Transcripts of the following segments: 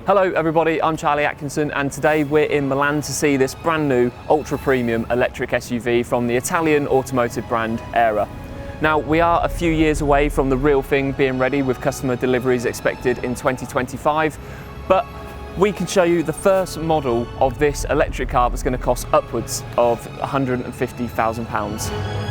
Hello everybody, I'm Charlie Atkinson and today we're in Milan to see this brand new ultra premium electric SUV from the Italian automotive brand AEHRA. Now we are a few years away from the real thing being ready, with customer deliveries expected in 2025, but we can show you the first model of this electric car that's going to cost upwards of £150,000.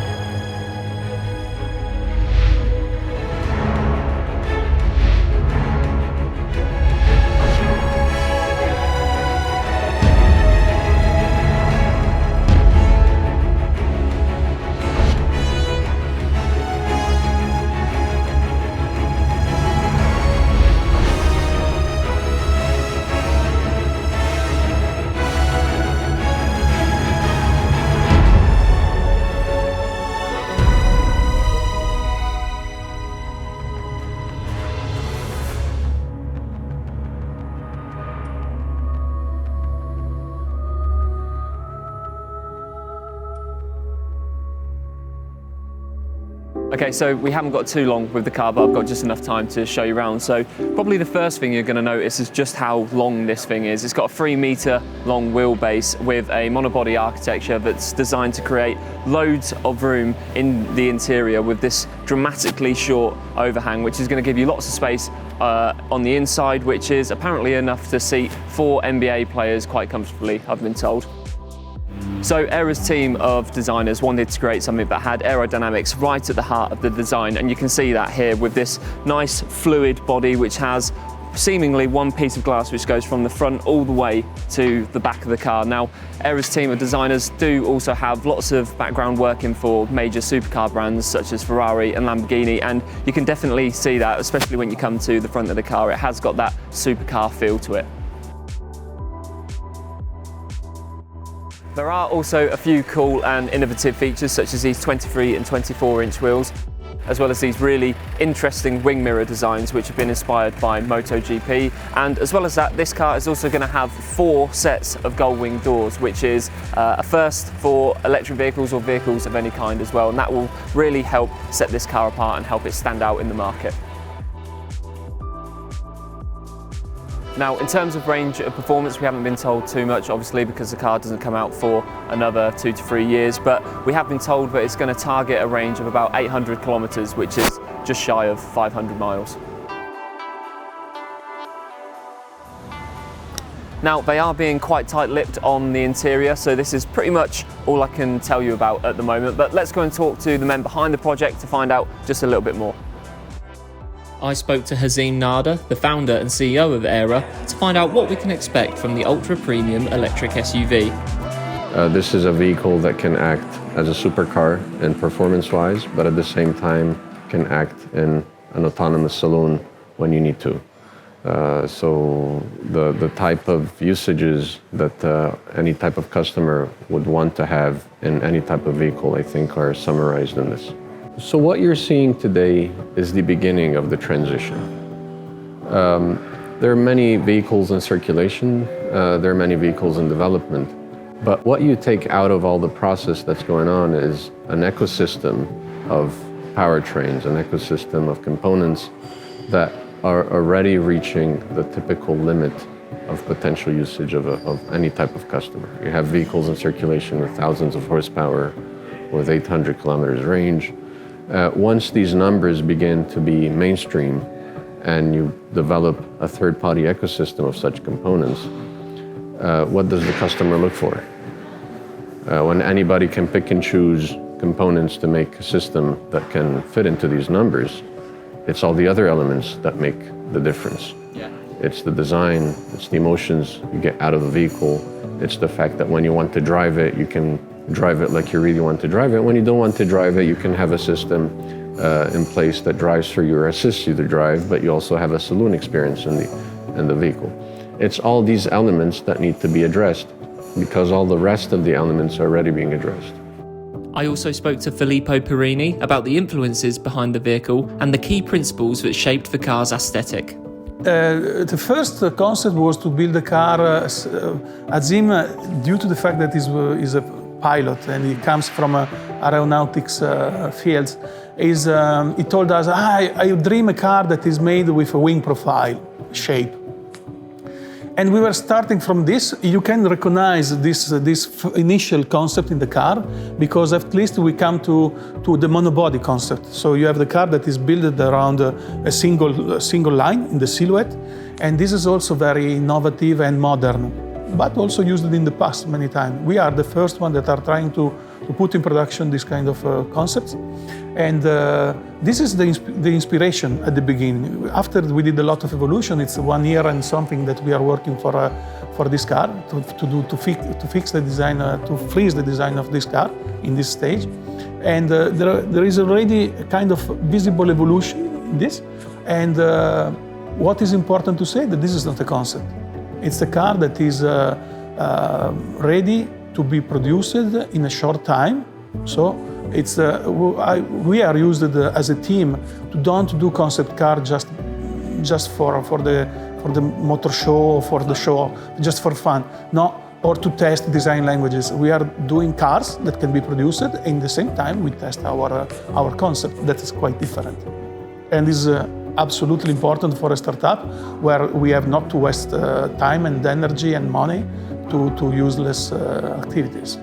Okay, so we haven't got too long with the car, but I've got just enough time to show you around. So probably the first thing you're going to notice is just how long this thing is. It's got a 3-metre long wheelbase with a monobody architecture that's designed to create loads of room in the interior with this dramatically short overhang, which is going to give you lots of space on the inside, which is apparently enough to seat 4 NBA players quite comfortably, I've been told. So AEHRA's team of designers wanted to create something that had aerodynamics right at the heart of the design, and you can see that here with this nice fluid body which has seemingly one piece of glass which goes from the front all the way to the back of the car. Now AEHRA's team of designers do also have lots of background working for major supercar brands such as Ferrari and Lamborghini, and you can definitely see that, especially when you come to the front of the car. It has got that supercar feel to it. There are also a few cool and innovative features such as these 23 and 24-inch wheels, as well as these really interesting wing mirror designs which have been inspired by MotoGP. And as well as that, this car is also going to have 4 sets of gull wing doors, which is a first for electric vehicles or vehicles of any kind as well, and that will really help set this car apart and help it stand out in the market. Now, in terms of range of performance, we haven't been told too much, obviously, because the car doesn't come out for another 2 to 3 years, but we have been told that it's going to target a range of about 800 kilometres, which is just shy of 500 miles. Now, they are being quite tight-lipped on the interior, so this is pretty much all I can tell you about at the moment, but let's go and talk to the men behind the project to find out just a little bit more. I spoke to Hazim, the founder and CEO of AEHRA, to find out what we can expect from the ultra-premium electric SUV. This is a vehicle that can act as a supercar in performance-wise, but at the same time can act in an autonomous saloon when you need to. So the type of usages that any type of customer would want to have in any type of vehicle, I think, are summarized in this. So what you're seeing today is the beginning of the transition. There are many vehicles in circulation, there are many vehicles in development, but what you take out of all the process that's going on is an ecosystem of powertrains, an ecosystem of components that are already reaching the typical limit of potential usage of any type of customer. You have vehicles in circulation with thousands of horsepower, with 800 kilometers range. Once these numbers begin to be mainstream and you develop a third-party ecosystem of such components, what does the customer look for? When anybody can pick and choose components to make a system that can fit into these numbers, it's all the other elements that make the difference. Yeah. It's the design, it's the emotions you get out of the vehicle, it's the fact that when you want to drive it, you can drive it like you really want to drive it. When you don't want to drive it, you can have a system in place that drives for you or assists you to drive, but you also have a saloon experience in the vehicle. It's all these elements that need to be addressed because all the rest of the elements are already being addressed. I also spoke to Fillipo Perini about the influences behind the vehicle and the key principles that shaped the car's aesthetic. The first concept was to build a car, Hazim, due to the fact that he's a pilot and he comes from aeronautics fields, he told us, I dream a car that is made with a wing profile shape. And we were starting from this. You can recognize this initial concept in the car, because at least we come to the monobody concept. So you have the car that is built around a single line in the silhouette, and this is also very innovative and modern, but also used in the past many times. We are the first one that are trying to put in production this kind of concepts. And this is the inspiration at the beginning. After we did a lot of evolution, it's 1 year and something that we are working for this car to fix the design, to freeze the design of this car in this stage. And there is already a kind of visible evolution in this. And what is important to say that this is not a concept. It's a car that is ready to be produced in a short time. So it's we are used as a team to don't do concept car just for the motor show, for the show, just for fun. No, or to test design languages. We are doing cars that can be produced, and at the same time we test our concept. That is quite different, and this is absolutely important for a startup where we have not to waste time and energy and money to useless activities.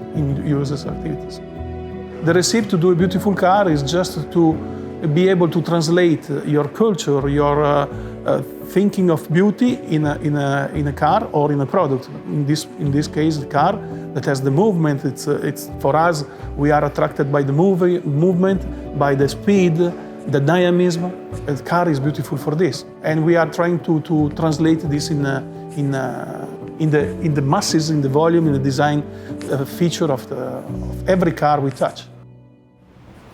The recipe to do a beautiful car is just to be able to translate your culture, your thinking of beauty in a car or in a product. In this case, the car that has the movement. It's for us. We are attracted by the movement, by the speed, the dynamism. The car is beautiful for this, and we are trying to translate this in the masses, in the volume, in the design feature of every car we touch.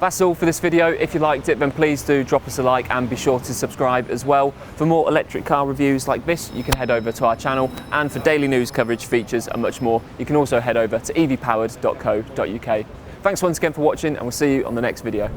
That's all for this video. If you liked it, then please do drop us a like and be sure to subscribe as well. For more electric car reviews like this, you can head over to our channel, and for daily news coverage, features and much more, you can also head over to evpowered.co.uk. Thanks once again for watching, and we'll see you on the next video.